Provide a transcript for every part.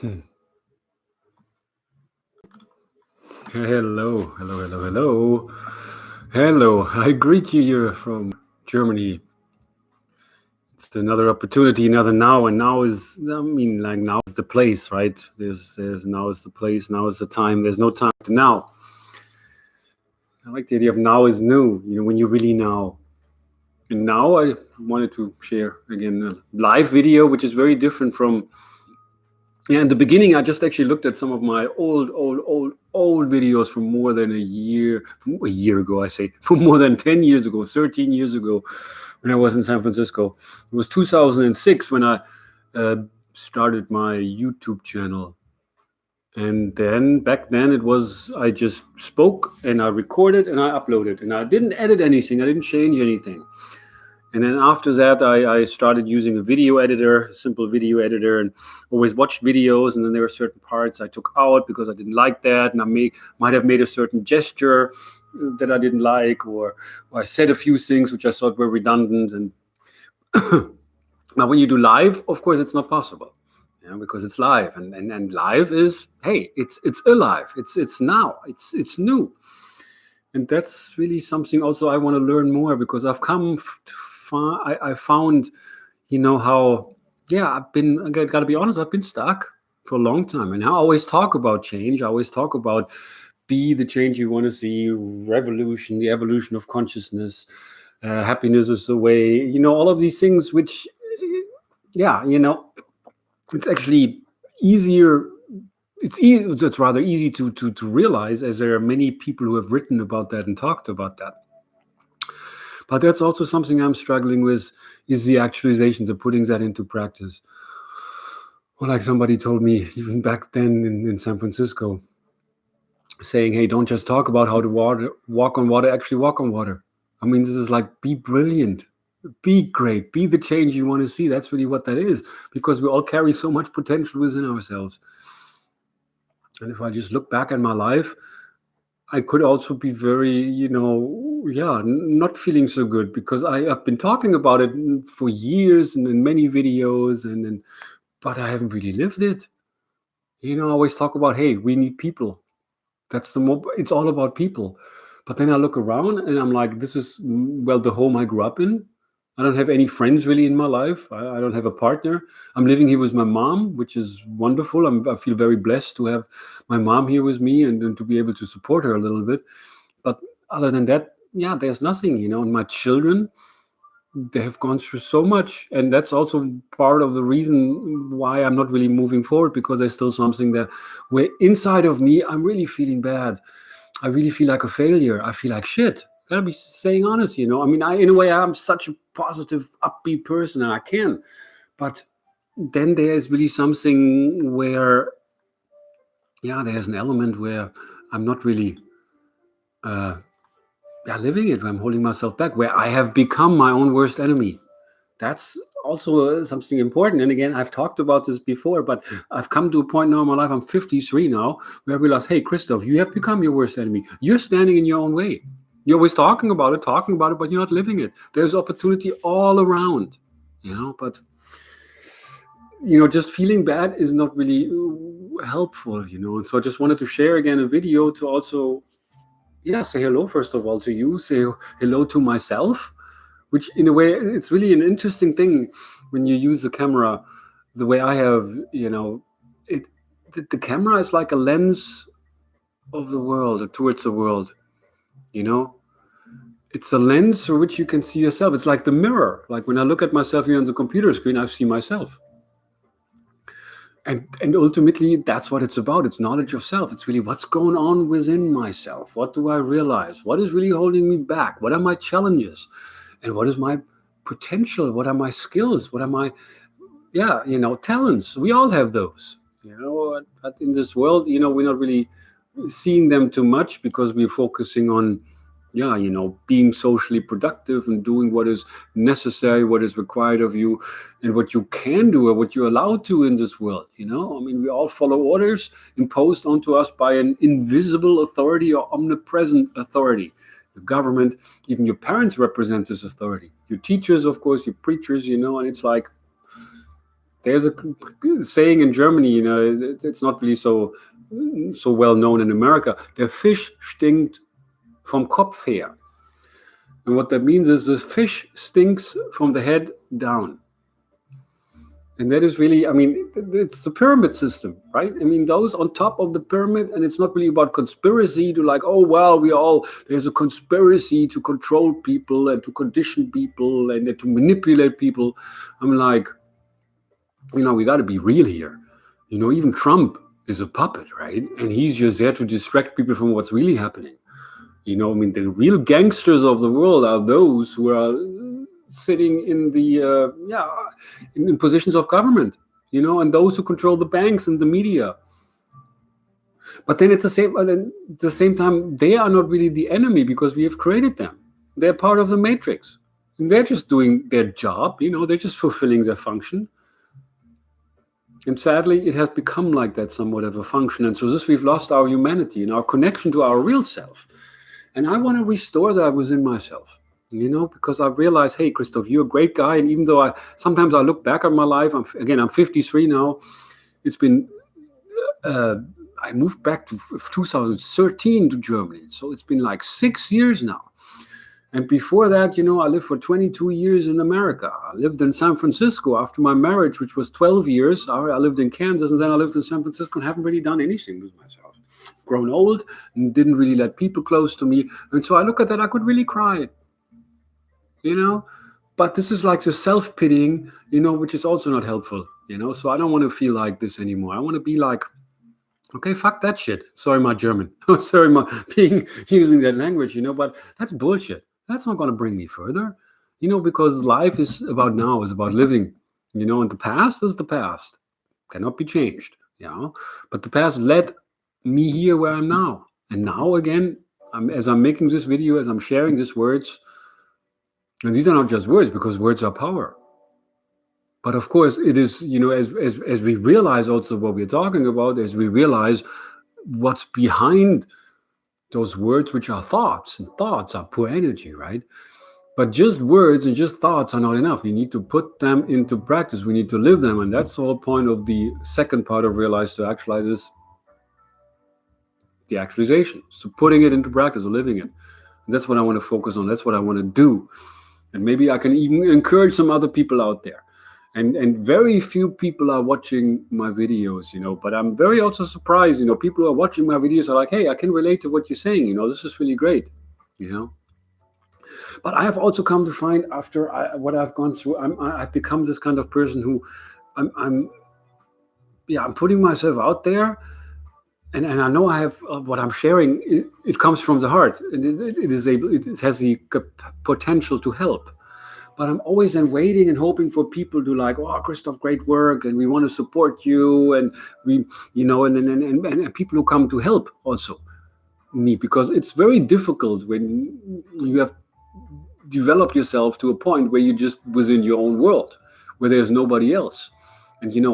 Hmm. Hello, hello, hello, hello. Hello, I greet you here from Germany. It's another opportunity, another now, and now is, I mean, like now is the place, right? There's now is the place, now is the time. There's no time to now. I like the idea of now is new, when you really know. And now I wanted to share again a live video, which is very different from. Yeah, in the beginning, I just actually looked at some of my old videos from more than from a year ago, I say, from more than 10 years ago, 13 years ago, when I was in San Francisco. It was 2006 when I started my YouTube channel. And then back then I just spoke and I recorded and I uploaded and I didn't edit anything. I didn't change anything. And then after that, I started using a video editor, a simple video editor, and always watched videos. And then there were certain parts I took out because I didn't like that. And might have made a certain gesture that I didn't like, or I said a few things which I thought were redundant. And now when you do live, of course, it's not possible. Because it's live, and live is, hey, it's alive, it's now, it's new, and that's really something also I want to learn more because I've come far. I found, how, yeah, I gotta be honest, I've been stuck for a long time, and I always talk about change. I always talk about be the change you want to see, revolution, the evolution of consciousness, happiness is the way, all of these things, which, yeah, it's actually easier. It's rather easy to realize, as there are many people who have written about that and talked about that. But that's also something I'm struggling with, is the actualizations of putting that into practice. Well, like somebody told me even back then in San Francisco, saying, hey, don't just talk about how to walk on water, actually walk on water. I mean, this is like, be brilliant, be great, be the change you want to see. That's really what that is, because we all carry so much potential within ourselves. And if I just look back at my life, I could also be very, not feeling so good, because I've been talking about it for years and in many videos, but I haven't really lived it. I always talk about, hey, we need people. It's all about people. But then I look around and I'm like, this is, well, the home I grew up in. I don't have any friends really in my life. I don't have a partner. I'm living here with my mom, which is wonderful. I feel very blessed to have my mom here with me and to be able to support her a little bit. But other than that, yeah, there's nothing, and my children, they have gone through so much. And that's also part of the reason why I'm not really moving forward, because there's still something that where inside of me, I'm really feeling bad. I really feel like a failure. I feel like shit. Gotta be saying honest, I mean, in a way, I'm such a positive, upbeat person, and I can. But then there's really something where, yeah, there's an element where I'm not really living it, where I'm holding myself back, where I have become my own worst enemy. That's also something important. And again, I've talked about this before, but I've come to a point now in my life, I'm 53 now, where I realize, hey, Christoph, you have become your worst enemy. You're standing in your own way. You're always talking about it, but you're not living it. There's opportunity all around, but, just feeling bad is not really helpful, And so I just wanted to share again a video to also, say hello, first of all, to you, say hello to myself, which in a way, it's really an interesting thing when you use the camera the way I have, the camera is like a lens of the world, or towards the world, It's a lens through which you can see yourself. It's like the mirror. Like when I look at myself here on the computer screen, I see myself. And ultimately, that's what it's about. It's knowledge of self. It's really what's going on within myself. What do I realize? What is really holding me back? What are my challenges? And what is my potential? What are my skills? What are my, talents? We all have those, but in this world, we're not really seeing them too much because we're focusing on, being socially productive and doing what is necessary, what is required of you, and what you can do or what you're allowed to in this world. I mean, we all follow orders imposed onto us by an invisible authority or omnipresent authority. Your government, even your parents represent this authority. Your teachers, of course, your preachers, and it's like, There's a saying in Germany, it's not really so well known in America. Der Fisch stinkt vom Kopf her. And what that means is the fish stinks from the head down. And that is really, it's the pyramid system, right? Those on top of the pyramid, and it's not really about conspiracy to like, oh, well, there's a conspiracy to control people and to condition people and to manipulate people. I'm like, we got to be real here. Even Trump is a puppet, right? And he's just there to distract people from what's really happening. The real gangsters of the world are those who are sitting in the in positions of government, and those who control the banks and the media. But then at the same time, they are not really the enemy because we have created them. They're part of the matrix, and they're just doing their job. They're just fulfilling their function. And sadly, it has become like that somewhat of a function. And so we've lost our humanity and our connection to our real self. And I want to restore that within myself. Because I've realized, hey, Christoph, you're a great guy. And even though sometimes I look back on my life, I'm 53 now. It's been, I moved back to 2013 to Germany. So it's been like 6 years now. And before that, I lived for 22 years in America. I lived in San Francisco after my marriage, which was 12 years. I lived in Kansas, and then I lived in San Francisco and haven't really done anything with myself. Grown old and didn't really let people close to me. And so I look at that, I could really cry. But this is like the self-pitying, which is also not helpful, so I don't want to feel like this anymore. I want to be like, okay, fuck that shit. Sorry, my German. Sorry, my using that language, but that's bullshit. That's not going to bring me further, because life is about now, is about living, and the past is the past. Cannot be changed, but the past led me here where I'm now. And now again, as I'm making this video, as I'm sharing these words, and these are not just words, because words are power. But of course, it is, as we realize also what we're talking about, as we realize what's behind those words, which are thoughts, and thoughts are pure energy, right? But just words and just thoughts are not enough. We need to put them into practice. We need to live them. And that's the whole point of the second part of Realize to Actualize is the actualization. So putting it into practice, or living it. And that's what I want to focus on. That's what I want to do. And maybe I can even encourage some other people out there. And very few people are watching my videos, but I'm very also surprised, people who are watching my videos are like, hey, I can relate to what you're saying, this is really great, But I have also come to find after what I've gone through, I've become this kind of person who I'm putting myself out there. And I know I have what I'm sharing. It comes from the heart, and it has the potential to help. But I'm always then waiting and hoping for people to like, oh, Christoph, great work, and we want to support you, and we, and people who come to help also me, because it's very difficult when you have developed yourself to a point where you're just within your own world, where there's nobody else. And, in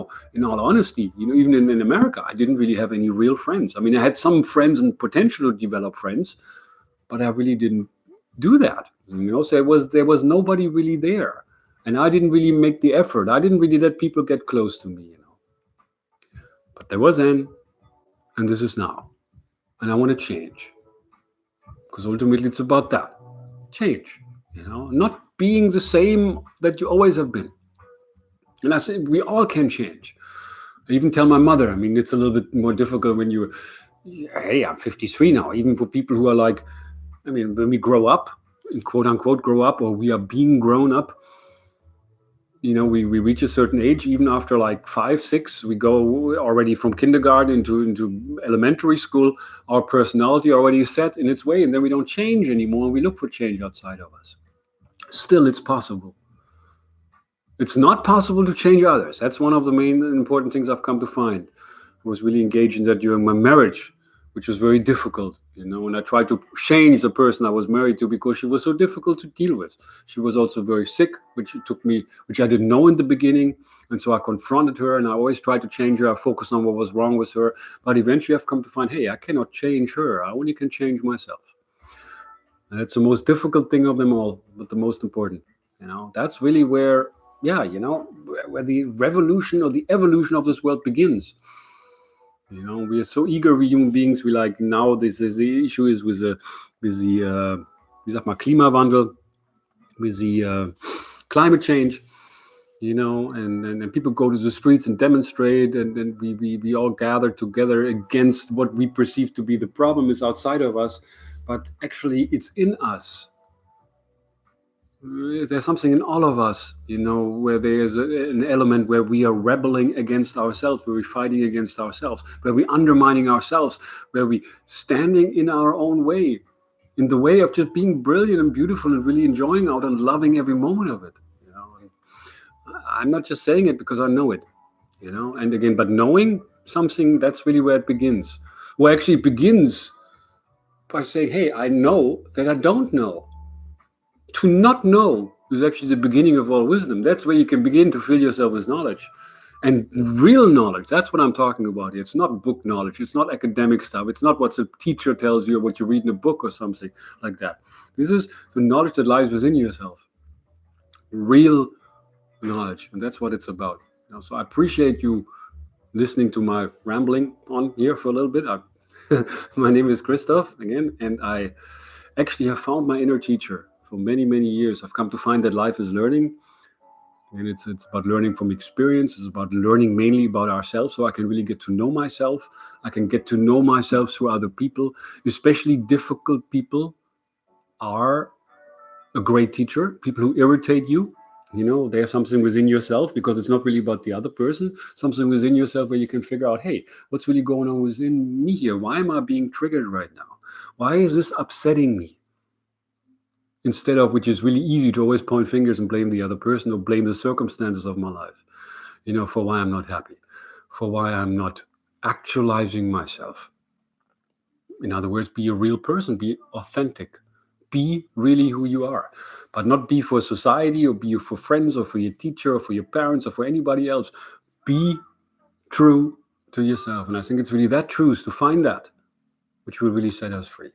all honesty, even in America, I didn't really have any real friends. I had some friends and potential to develop friends, but I really didn't do that. So there was nobody really there. And I didn't really make the effort. I didn't really let people get close to me, But there was then, and this is now. And I want to change. Because ultimately it's about that. Change, not being the same that you always have been. And I say we all can change. I even tell my mother, it's a little bit more difficult when hey, I'm 53 now, even for people who are like, when we grow up, quote unquote grow up, or we are being grown up, we reach a certain age, even after like 5, 6, we go already from kindergarten into elementary school, our personality already is set in its way, and then we don't change anymore, and we look for change outside of us. Still, it's possible. It's not possible to change others. That's one of the main important things I've come to find. I was really engaged in that during my marriage, which was very difficult, and I tried to change the person I was married to because she was so difficult to deal with. She was also very sick, which I didn't know in the beginning. And so I confronted her, and I always tried to change her. I focused on what was wrong with her. But eventually I've come to find, hey, I cannot change her. I only can change myself. And that's the most difficult thing of them all, but the most important. That's really where where the revolution or the evolution of this world begins. We are so eager, we human beings. We like now. This is the issue is with the wie sagt man, Klimawandel, with the climate change. And people go to the streets and demonstrate, and we all gather together against what we perceive to be the problem is outside of us, but actually it's in us. There's something in all of us, where there's an element where we are rebelling against ourselves, where we're fighting against ourselves, where we're undermining ourselves, where we're standing in our own way, in the way of just being brilliant and beautiful and really enjoying out and loving every moment of it. I'm not just saying it because I know it, and again, but knowing something, that's really where it begins. Well, actually it begins by saying, hey, I know that I don't know. To not know is actually the beginning of all wisdom. That's where you can begin to fill yourself with knowledge. And real knowledge, that's what I'm talking about here. It's not book knowledge. It's not academic stuff. It's not what the teacher tells you or what you read in a book or something like that. This is the knowledge that lies within yourself. Real knowledge. And that's what it's about. So I appreciate you listening to my rambling on here for a little bit. My name is Christoph again, and I actually have found my inner teacher. For many, many years, I've come to find that life is learning, and it's about learning from experience. It's about learning mainly about ourselves, so I can really get to know myself. I can get to know myself through other people. Especially difficult people are a great teacher. People who irritate you, they have something within yourself, because it's not really about the other person. Something within yourself where you can figure out, hey, what's really going on within me here? Why am I being triggered right now? Why is this upsetting me? Instead of, which is really easy to always point fingers and blame the other person or blame the circumstances of my life, for why I'm not happy, for why I'm not actualizing myself. In other words, be a real person, be authentic, be really who you are, but not be for society or be for friends or for your teacher or for your parents or for anybody else. Be true to yourself. And I think it's really that truth, to find that, which will really set us free.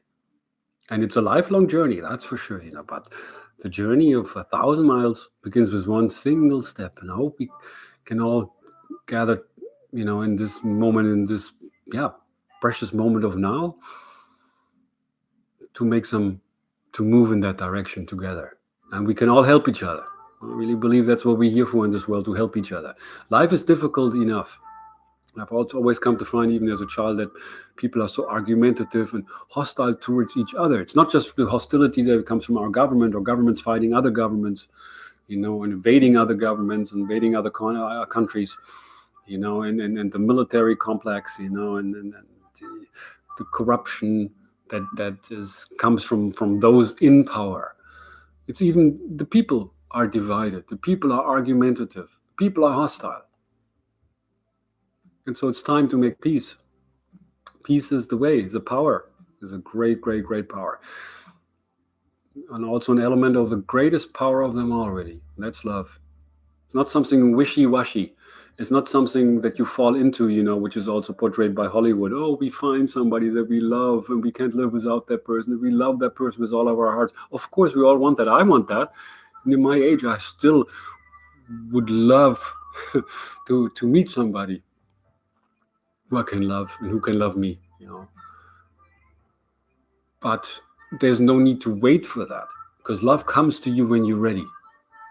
And it's a lifelong journey, that's for sure, but the journey of 1,000 miles begins with one single step. And I hope we can all gather, in this moment, in this, precious moment of now, to move in that direction together. And we can all help each other. I really believe that's what we're here for in this world, to help each other. Life is difficult enough. I've also always come to find, even as a child, that people are so argumentative and hostile towards each other. It's not just the hostility that comes from our government or governments fighting other governments, and invading other governments, invading other countries, and the military complex, and the corruption that comes from those in power. It's even the people are divided. The people are argumentative. People are hostile. And so it's time to make peace. Peace is the way, is the power, is a great, great, great power. And also an element of the greatest power of them all, really. That's love. It's not something wishy-washy. It's not something that you fall into, which is also portrayed by Hollywood. Oh, we find somebody that we love and we can't live without that person. We love that person with all of our hearts. Of course, we all want that. I want that. And in my age, I still would love to meet somebody who I can love and who can love me, But there's no need to wait for that, because love comes to you when you're ready.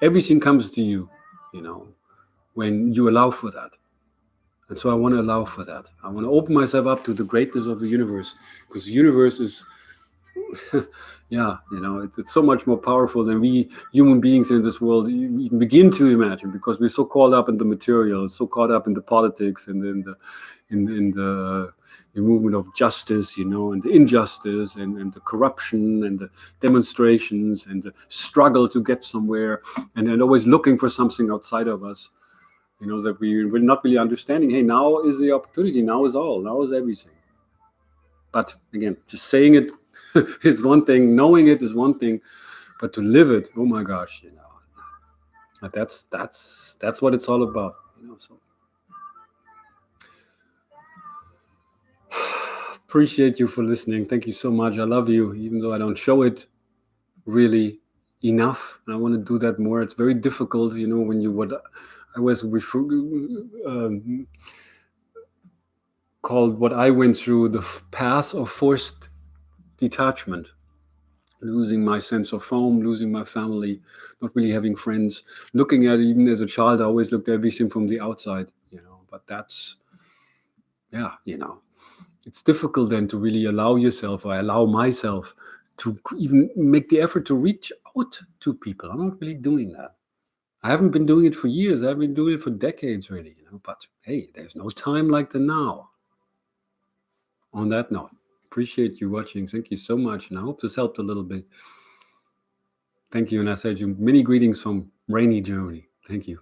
Everything comes to you, when you allow for that. And so I want to allow for that. I want to open myself up to the greatness of the universe, because the universe is, it's so much more powerful than we human beings in this world even begin to imagine, because we're so caught up in the material, so caught up in the politics and in the movement of justice, and the injustice and the corruption and the demonstrations and the struggle to get somewhere, and then always looking for something outside of us, that we're not really understanding. Hey, now is the opportunity. Now is everything. But again, just saying it is one thing, knowing it is one thing, but to live it, oh my gosh, that's what it's all about, So appreciate you for listening. Thank you so much. I love you, even though I don't show it really enough, and I want to do that more. It's very difficult, when what I was called what I went through, the path of forced detachment, losing my sense of home, losing my family, not really having friends, looking at it. Even as a child, I always looked at everything from the outside, but that's, it's difficult then to really allow yourself, or allow myself, to even make the effort to reach out to people. I'm not really doing that. I haven't been doing it for years. I've been doing it for decades, really, but hey, there's no time like the now. On that note, appreciate you watching. Thank you so much, and I hope this helped a little bit. Thank you, and I send you many greetings from rainy Germany. Thank you.